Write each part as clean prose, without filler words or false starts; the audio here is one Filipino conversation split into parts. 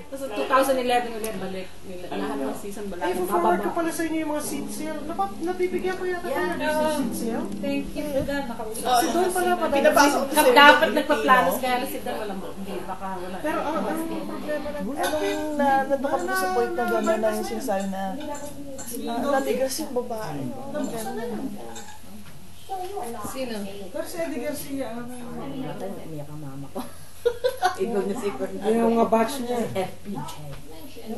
Tapos 2011 ulit balik nila. Lahat ng season balik. Ay, forward ko pala sa inyo yung mga seat sale. Nabibigyan ko yata tayo ng seat sale. Thank you for that. Nakausap. Si Don pala pa. Pinapasok ko sa'yo. Dapat nagpa-planos kaya lang si Dan wala mo. Hindi, baka wala. Pero ang problema na Nandun ka sa point na gano'n na yung sinasabi na natigas yung babae. Sino? Pero si Eddie Garcia, Umiyak ang mama ko. Ikaw na si Fern. yung mga batch niya. FPJ.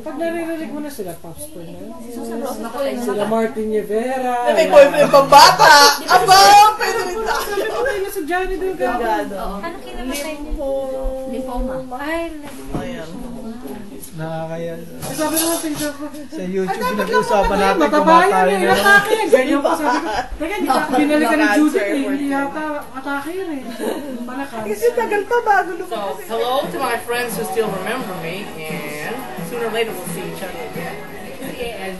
Pag naririnig mo na sila, Pops Fern na yun. Sila Martin Rivera. May boyfriend pang bata! Aba! Pwede rin tayo! Sabi ko tayo na sa Johnny Delgado. Ano kinamatay niyo? Lymphoma. Ay, Ayan. Nakakaya. Sabi naman tingnan ko. Sa YouTube, pinag-uusapan natin kung Matabayan matay eh, na. atake yan. Ganyan pa sabi ko. Teka, binalikan ng Judith eh. Hindi yata atake yan eh. Panakas. Kasi tagal pa bago So, lumabas. hello to my friends who still remember me, and sooner or later we'll see each other again.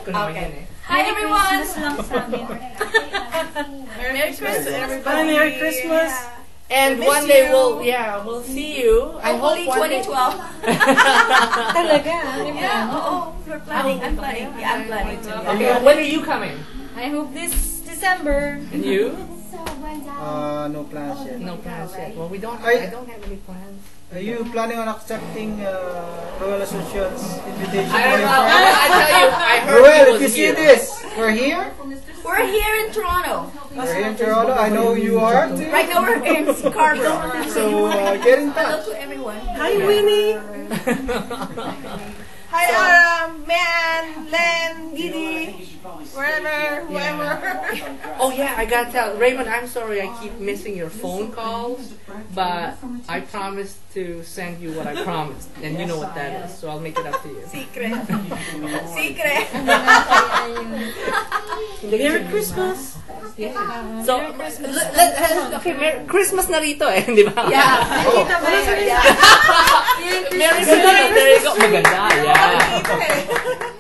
Okay. hi everyone! Lang sa amin. Merry Christmas, everybody. Hi, Merry Christmas. And one day we'll see you. I hope Hopefully one day. 2012. Talaga? Yeah, we're planning. I'm planning. Yeah, I'm planning to. Okay, when are you coming? I hope this December. And you? No plans yet. No plans yet. Well, Ay- I don't have any plans. Are you planning on accepting Royal Associate's invitation? I don't know. I tell you, I heard Royal, he if was you see here. this, we're here. We're here in Toronto. We're here in Toronto. I know you are too. Right now we're in Scarborough. So get in Hello touch. to everyone. Hi, Winnie. Hi, Aram, Man, Len, Giddy, wherever, whoever. Oh yeah, I gotta tell Raymond. I'm sorry I keep missing your phone calls, but I promised to send you what I promised, and you know what that is. So I'll make it up to you. Secret. Secret. Merry Christmas. So okay, Merry Christmas na rito eh, di ba? Yeah. Oh. Merry Christmas. There you go. Maganda. Yeah. Secret.